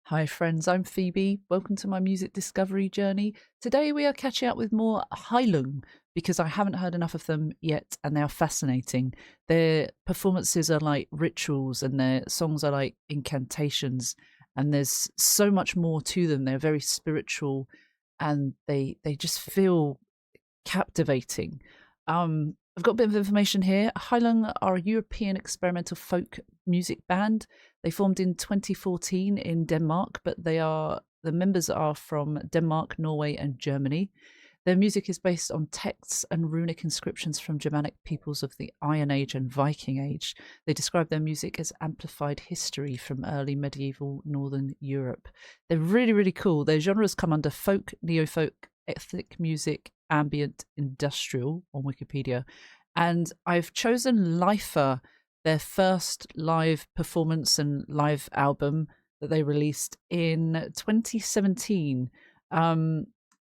Hi friends, I'm Phoebe. Welcome to my music discovery journey. Today we are catching up with more Heilung because I haven't heard enough of them yet and they are fascinating. Their performances are like rituals and their songs are like incantations, and there's so much more to them. They're very spiritual and they just feel captivating. I've got a bit of information here. Heilung are a European experimental folk music band. They formed in 2014 in Denmark, but the members are from Denmark, Norway, and Germany. Their music is based on texts and runic inscriptions from Germanic peoples of the Iron Age and Viking Age. They describe their music as amplified history from early medieval Northern Europe. They're really, really cool. Their genres come under folk, neofolk, ethnic music, ambient, industrial on Wikipedia. And I've chosen LIFA, their first live performance and live album that they released in 2017.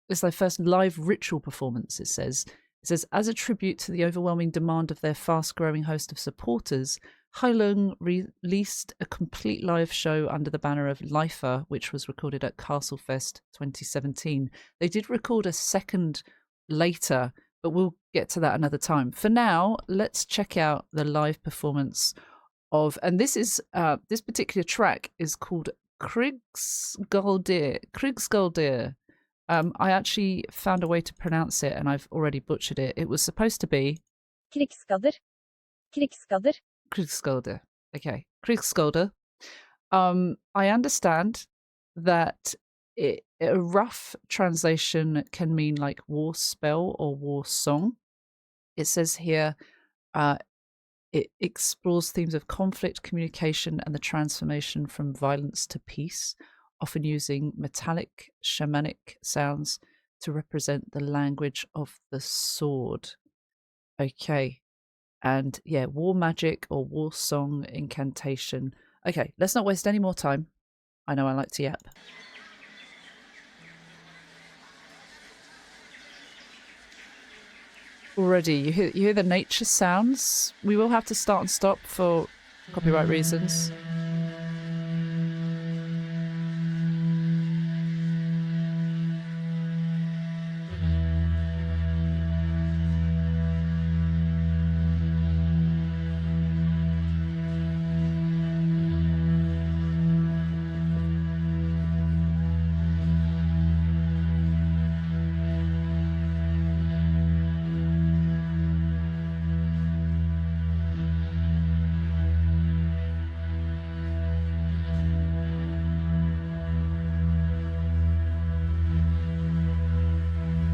It's their first live ritual performance, it says. It says, as a tribute to the overwhelming demand of their fast-growing host of supporters, Heilung released a complete live show under the banner of LIFA, which was recorded at Castlefest 2017. They did record a second later, but we'll get to that another time. For now, let's check out the live performance of, and this is this particular track is called Krigsgaldr. I actually found a way to pronounce it, and I've already butchered it. It was supposed to be Krigsgaldr. Krigsgaldr. Krigsgaldr. Okay, Krigsgaldr. I understand that a rough translation can mean like war spell or war song. It says here, it explores themes of conflict, communication, and the transformation from violence to peace, often using metallic shamanic sounds to represent the language of the sword. Okay. And yeah, war magic or war song incantation. Okay, let's not waste any more time. I know I like to yap. Already, you hear the nature sounds. We will have to start and stop for copyright reasons.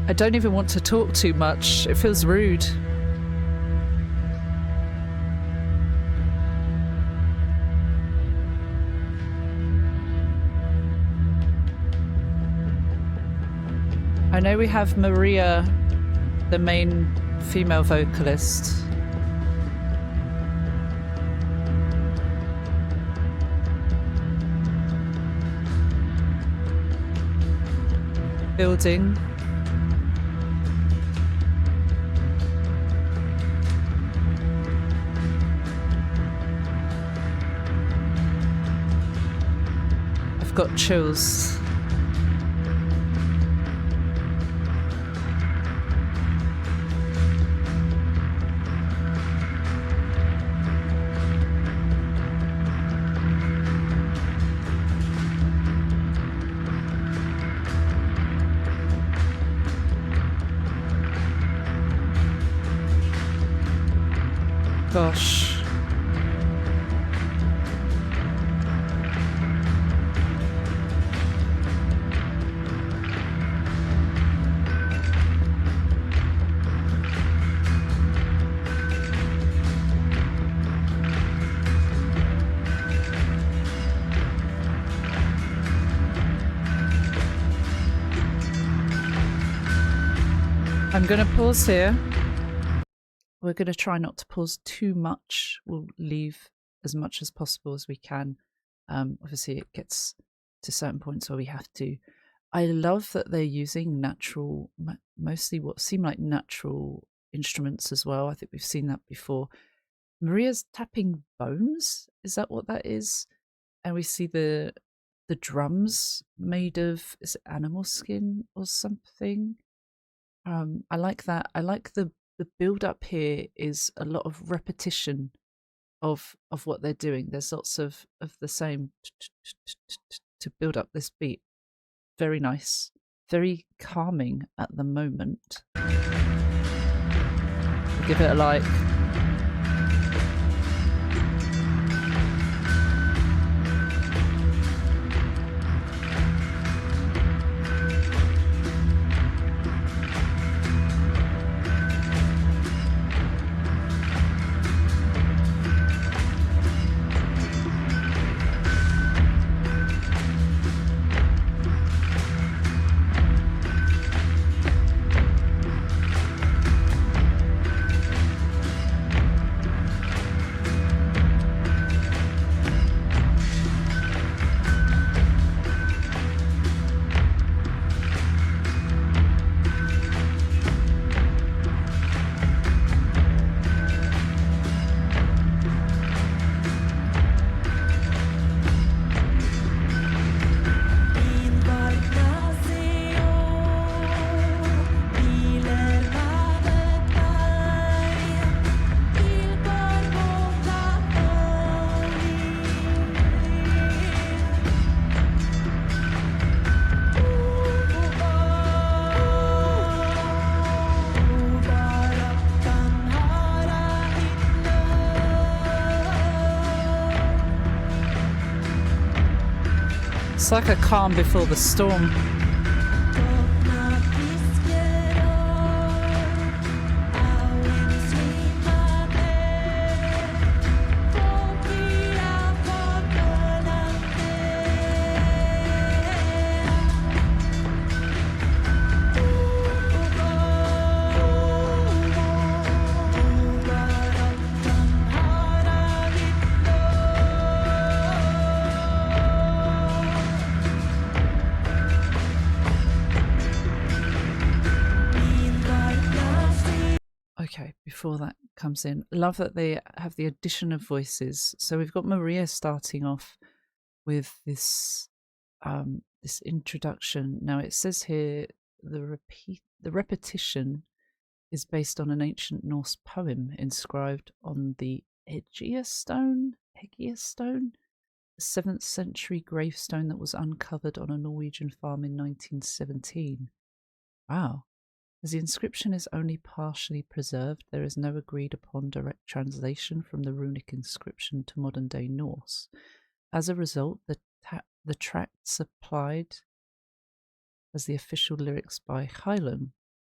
I don't even want to talk too much. It feels rude. I know we have Maria, the main female vocalist. Building. I've got chills. Gosh. I'm going to pause here. We're going to try not to pause too much. We'll leave as much as possible as we can. Obviously, it gets to certain points where we have to. I love that they're using natural, mostly what seem like natural instruments as well. I think we've seen that before. Maria's tapping bones. Is that what that is? And we see the the drums made of, is it animal skin or something? I like that. I like the build up here is a lot of repetition of what they're doing. There's lots of the same to build up this beat. Very nice, very calming at the moment. Give it a like. It's like a calm before the storm. Okay, before that comes in, love that they have the addition of voices. So we've got Maria starting off with this this introduction. Now it says here the repetition is based on an ancient Norse poem inscribed on the Eggia stone, a 7th century gravestone that was uncovered on a Norwegian farm in 1917. Wow. As the inscription is only partially preserved, there is no agreed upon direct translation from the runic inscription to modern day Norse. As a result, the tract supplied as the official lyrics by Heilung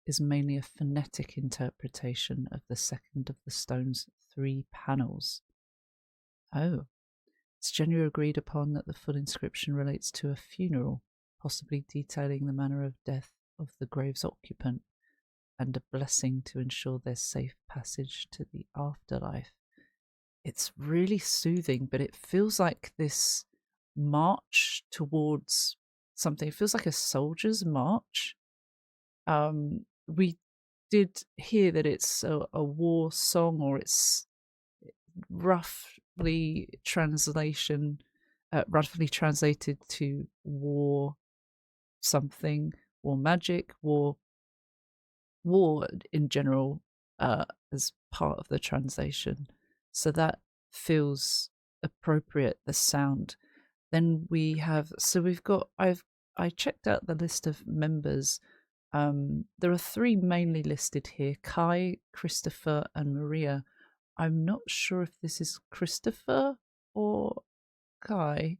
is mainly a phonetic interpretation of the second of the stone's 3 panels. Oh. It's generally agreed upon that the full inscription relates to a funeral, possibly detailing the manner of death of the grave's occupant, and a blessing to ensure their safe passage to the afterlife. It's really soothing, but it feels like this march towards something. It feels like a soldier's march. We did hear that it's a war song, or it's roughly translated to war something, war magic, war in general, as part of the translation. So that feels appropriate, the sound. Then we have, so we've got, I checked out the list of members. There are 3 mainly listed here: Kai, Christopher, and Maria. I'm not sure if this is Christopher or Kai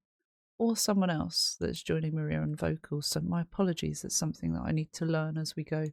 or someone else that's joining Maria on vocals, so my apologies. It's something that I need to learn as we go.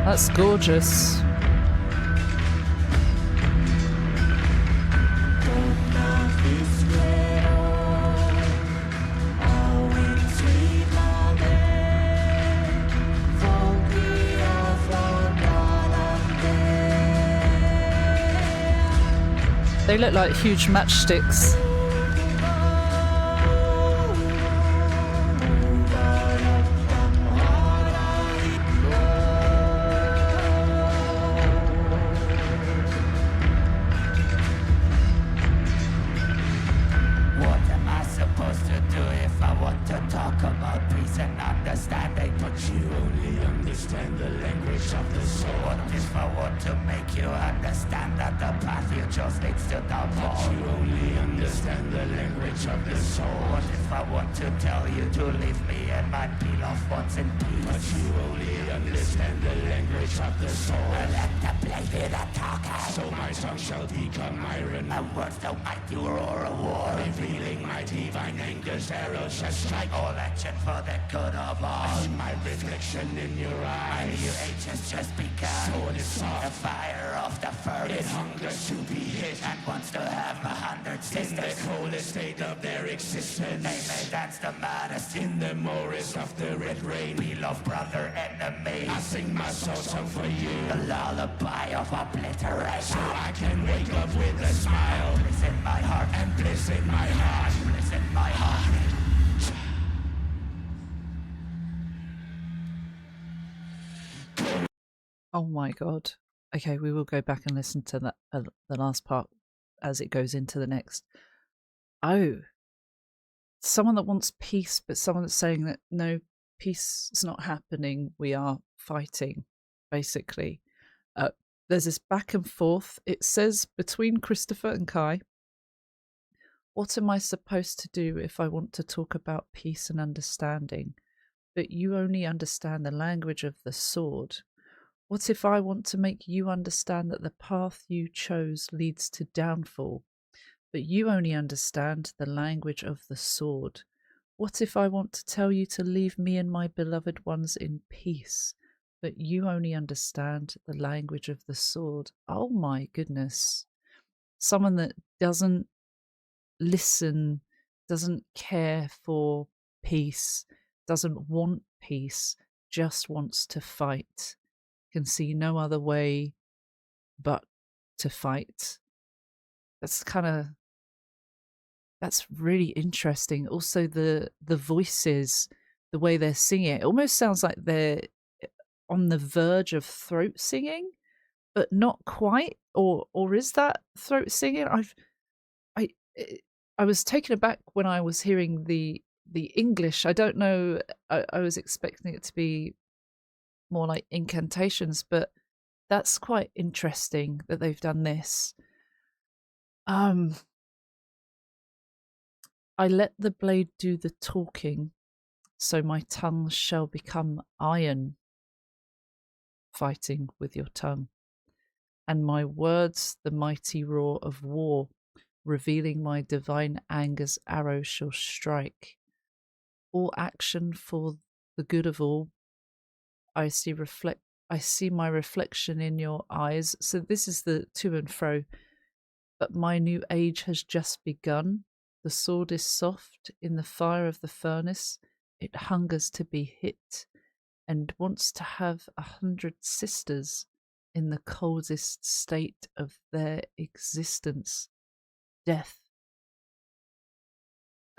That's gorgeous. They look like huge matchsticks. In the morass of the red rain, beloved brother, enemy, I sing my soul song for you, a lullaby of obliteration, so I can wake up with a smile, bliss in my heart, and bliss in my heart, bliss in my heart. Oh my god. Okay, we will go back and listen to that the last part as it goes into the next. Oh, someone that wants peace, but someone that's saying that no, peace is not happening, we are fighting, basically. There's this back and forth. It says between Christopher and Kai, what am I supposed to do if I want to talk about peace and understanding, but you only understand the language of the sword? What if I want to make you understand that the path you chose leads to downfall, but you only understand the language of the sword? What if I want to tell you to leave me and my beloved ones in peace, but you only understand the language of the sword? Oh my goodness. Someone that doesn't listen, doesn't care for peace, doesn't want peace, just wants to fight, can see no other way but to fight. That's really interesting. Also the voices, the way they're singing, it almost sounds like they're on the verge of throat singing, but not quite. Or is that throat singing? I was taken aback when I was hearing the English. I don't know. I was expecting it to be more like incantations, but that's quite interesting that they've done this. I let the blade do the talking, so my tongue shall become iron, fighting with your tongue, and my words the mighty roar of war, revealing my divine anger's arrow shall strike. All action for the good of all. I see my reflection in your eyes. So this is the to and fro. But my new age has just begun. The sword is soft in the fire of the furnace. It hungers to be hit and wants to have 100 sisters in the coldest state of their existence. Death.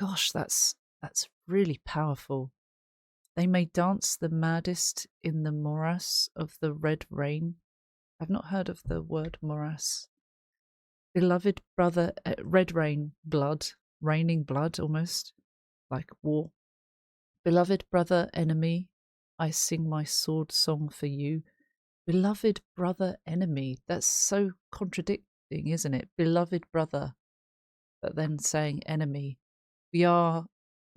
Gosh, that's really powerful. They may dance the maddest in the morass of the red rain. I've not heard of the word morass. Beloved brother, red rain, blood, raining blood almost, like war. Beloved brother, enemy, I sing my sword song for you. Beloved brother, enemy, that's so contradicting, isn't it? Beloved brother, but then saying enemy. We are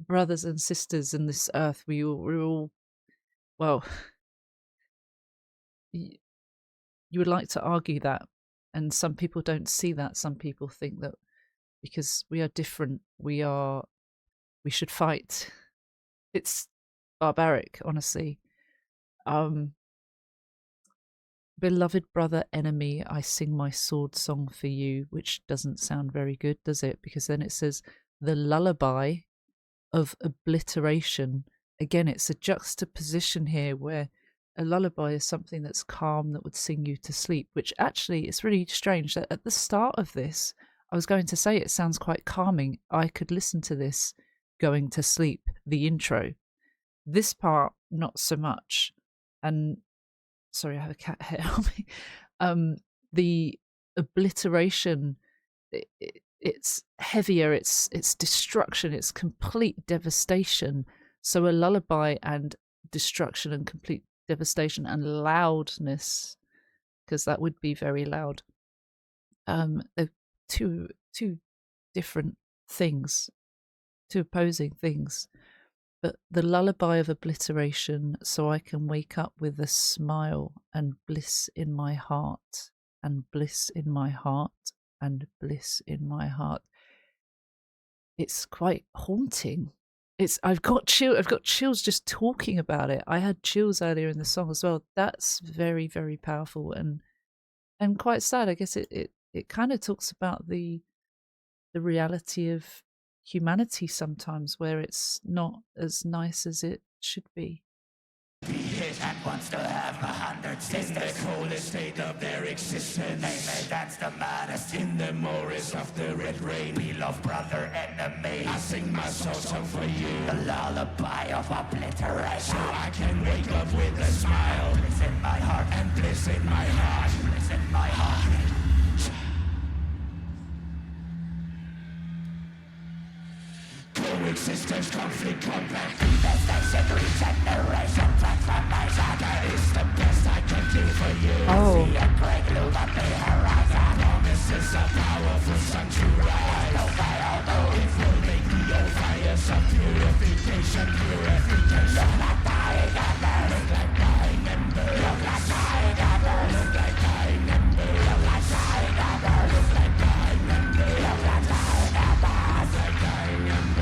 brothers and sisters in this earth. We're all, well, you would like to argue that, and some people don't see that. Some people think that because we are different, we should fight. It's barbaric, honestly. beloved brother enemy, I sing my sword song for you, which doesn't sound very good, does it? Because then it says the lullaby of obliteration. Again, it's a juxtaposition here where a lullaby is something that's calm that would sing you to sleep, which actually it's really strange that at the start of this, I was going to say it sounds quite calming. I could listen to this going to sleep, the intro. This part, not so much. And sorry, I have a cat hair on me. The obliteration, it's heavier, it's destruction, it's complete devastation. So a lullaby and destruction and complete devastation and loudness, because that would be very loud. They're two different things, two opposing things. But the lullaby of obliteration, so I can wake up with a smile and bliss in my heart, and bliss in my heart, and bliss in my heart. It's quite haunting. I've got chills just talking about it. I had chills earlier in the song as well. That's very, very powerful and quite sad. I guess it kind of talks about the reality of humanity sometimes, where it's not as nice as it should be. Be it and wants to have 100 sisters in the coldest state of their existence. They may dance the maddest in the moors of the red rain. We love brother enemy. I sing my soul song for you, the lullaby of obliteration. So I can wake up with a smile, bliss in my heart, and bliss in my heart, bliss in my heart. Coexistence, conflict, combat, devastation, regeneration, transformation. That is the best I can do for you. Oh. See a great loop on the horizon. Promises a powerful sun to rise. No fail, no. It will make the old fires of purification, purification. Look like dying embers. Look like dying embers. Look like dying embers. Look like dying embers. Look like dying embers. Look like dying embers. Look like dying embers.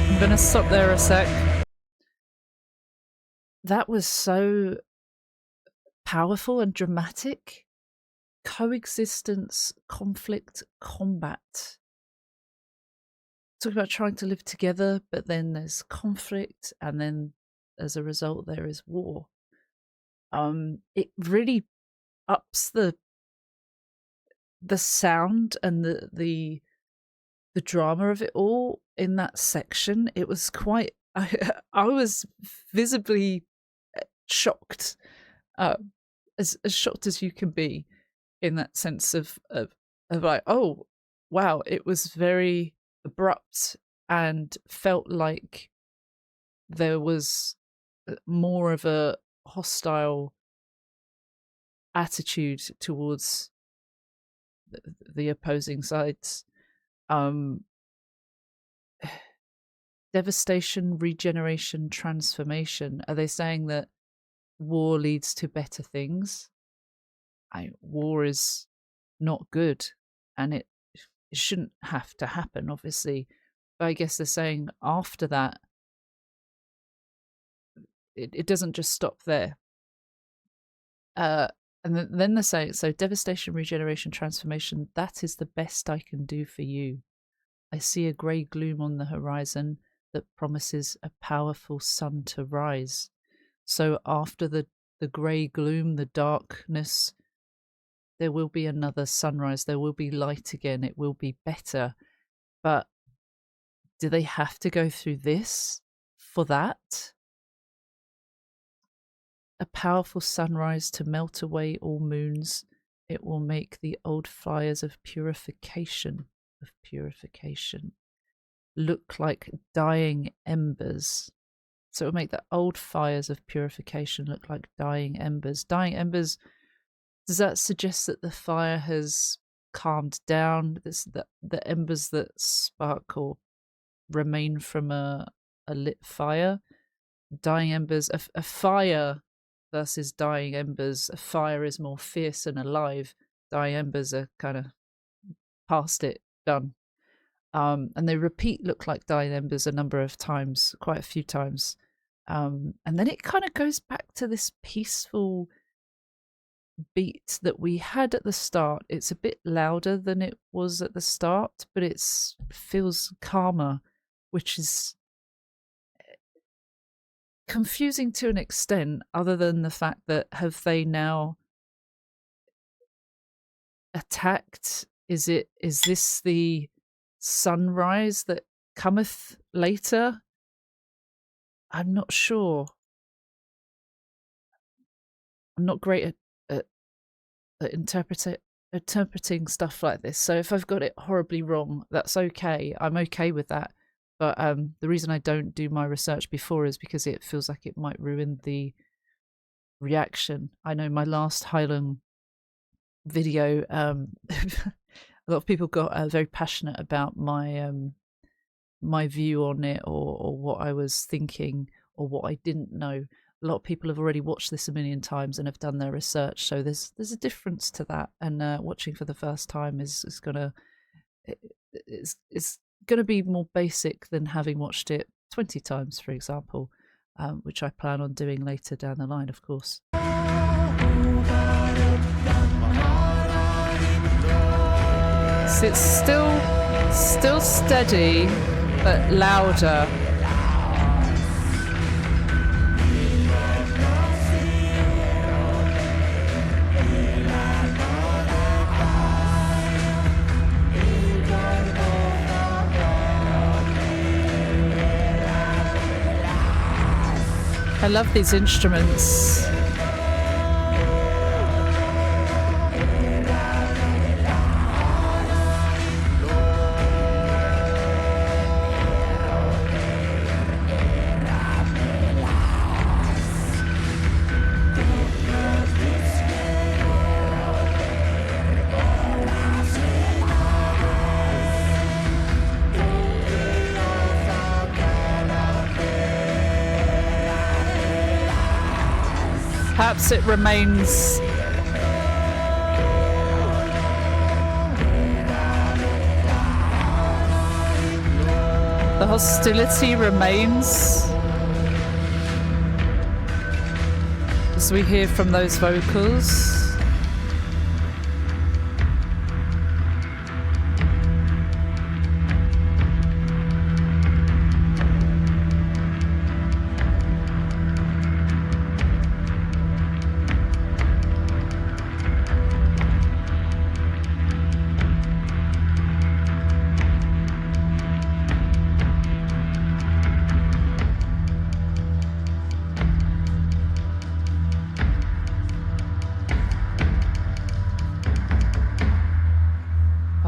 I'm gonna stop there a sec. That was so powerful and dramatic. Coexistence, conflict, combat. Talk about trying to live together, but then there's conflict, and then as a result there is war. It really ups the sound and the drama of it all in that section. It was quite I was visibly shocked, as shocked as you can be, in that sense of like, oh wow, it was very abrupt and felt like there was more of a hostile attitude towards the opposing sides. Devastation, regeneration, transformation. Are they saying that war leads to better things? War is not good, and it shouldn't have to happen, obviously. But I guess they're saying after that, it doesn't just stop there. And then they're saying, so devastation, regeneration, transformation, that is the best I can do for you. I see a grey gloom on the horizon that promises a powerful sun to rise. So after the grey gloom, the darkness, there will be another sunrise. There will be light again. It will be better. But do they have to go through this for that? A powerful sunrise to melt away all moons. It will make the old fires of purification look like dying embers. So it will make the old fires of purification look like dying embers. Dying embers, does that suggest that the fire has calmed down? The embers that spark or remain from a lit fire? Dying embers, a fire versus dying embers. A fire is more fierce and alive. Dying embers are kind of past it, done. And they repeat look like dying embers a number of times, quite a few times. And then it kind of goes back to this peaceful beat that we had at the start. It's a bit louder than it was at the start, but it feels calmer, which is confusing to an extent, other than the fact that have they now attacked? Is this the sunrise that cometh later? I'm not sure. I'm not great at interpreting stuff like this. So if I've got it horribly wrong, that's okay. I'm okay with that. But the reason I don't do my research before is because it feels like it might ruin the reaction. I know my last Heilung video, a lot of people got very passionate about my my view on it, or what I was thinking, or what I didn't know. A lot of people have already watched this a million times and have done their research, so there's a difference to that. And watching for the first time is gonna it's gonna be more basic than having watched it 20 times, for example, which I plan on doing later down the line, of course. So it's still steady, but louder. I love these instruments. Perhaps it remains the hostility remains as we hear from those vocals.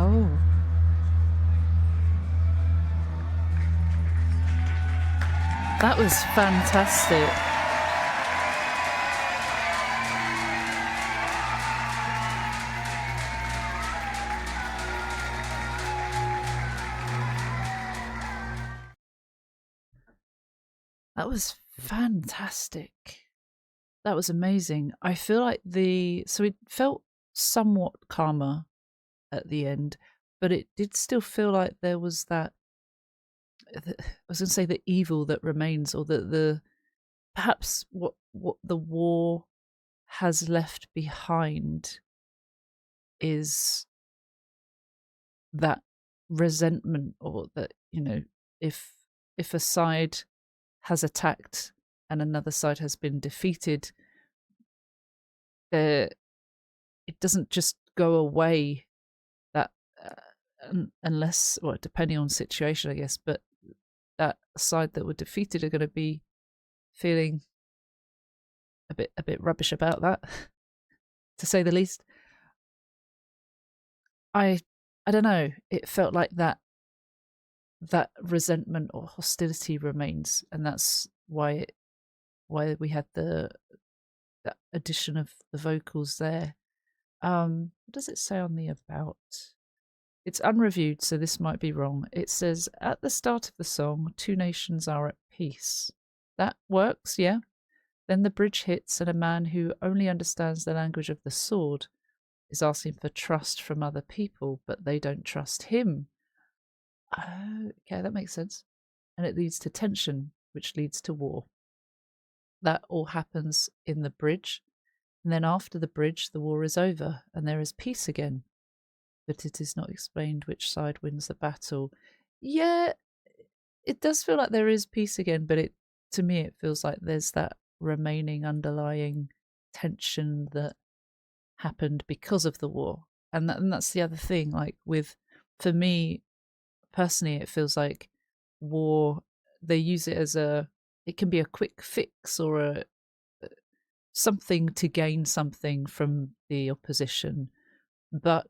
Oh. That was fantastic. That was fantastic. That was amazing. I feel like so it felt somewhat calmer at the end, but it did still feel like there was that, I was going to say, the evil that remains, or the perhaps what the war has left behind is that resentment, or that, if a side has attacked and another side has been defeated, it doesn't just go away, that unless, well, depending on situation, I guess, but that side that were defeated are going to be feeling a bit rubbish about that, to say the least. I don't know. It felt like that resentment or hostility remains, and that's why we had that addition of the vocals there. What does it say on the about? It's unreviewed, so this might be wrong. It says, at the start of the song, 2 nations are at peace. That works, yeah. Then the bridge hits, and a man who only understands the language of the sword is asking for trust from other people, but they don't trust him. Okay, that makes sense. And it leads to tension, which leads to war. That all happens in the bridge. And then after the bridge, the war is over, and there is peace again. But it is not explained which side wins the battle. Yeah, it does feel like there is peace again, but to me, it feels like there's that remaining underlying tension that happened because of the war. And that's the other thing, like for me personally, it feels like war, they use it as it can be a quick fix or something to gain something from the opposition, but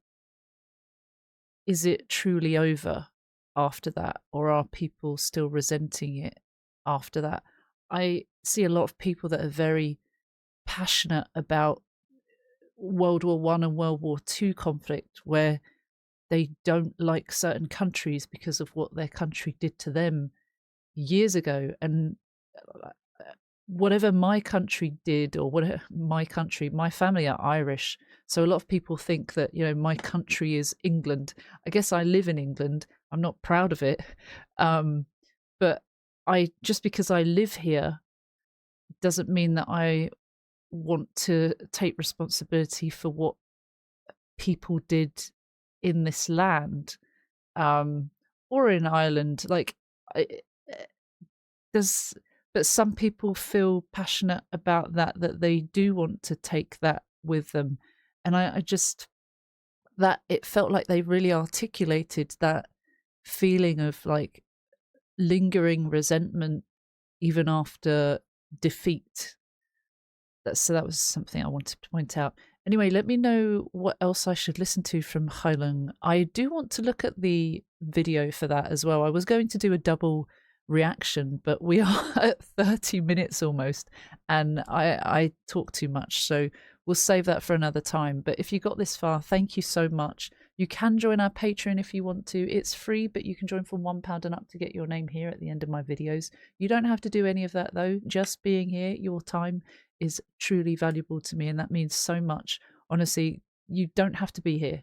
is it truly over after that, or are people still resenting it after that? I see a lot of people that are very passionate about World War One and World War Two conflict, where they don't like certain countries because of what their country did to them years ago. And whatever my country did, or whatever my family are Irish. So a lot of people think that, my country is England. I guess I live in England. I'm not proud of it. But just because I live here doesn't mean that I want to take responsibility for what people did in this land, or in Ireland. But some people feel passionate about that they do want to take that with them. And I just, that it felt like they really articulated that feeling of like lingering resentment even after defeat. So that was something I wanted to point out. Anyway, let me know what else I should listen to from Heilung. I do want to look at the video for that as well. I was going to do a double reaction, but we are at 30 minutes almost, and I talk too much, so we'll save that for another time. But if you got this far, thank you so much. You can join our Patreon if you want to. It's free, but you can join from £1 and up to get your name here at the end of my videos. You don't have to do any of that though. Just being here, your time is truly valuable to me, and that means so much. Honestly, you don't have to be here.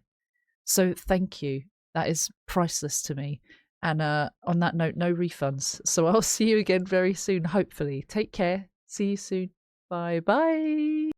So thank you. That is priceless to me. And on that note, no refunds. So I'll see you again very soon, hopefully. Take care. See you soon. Bye bye.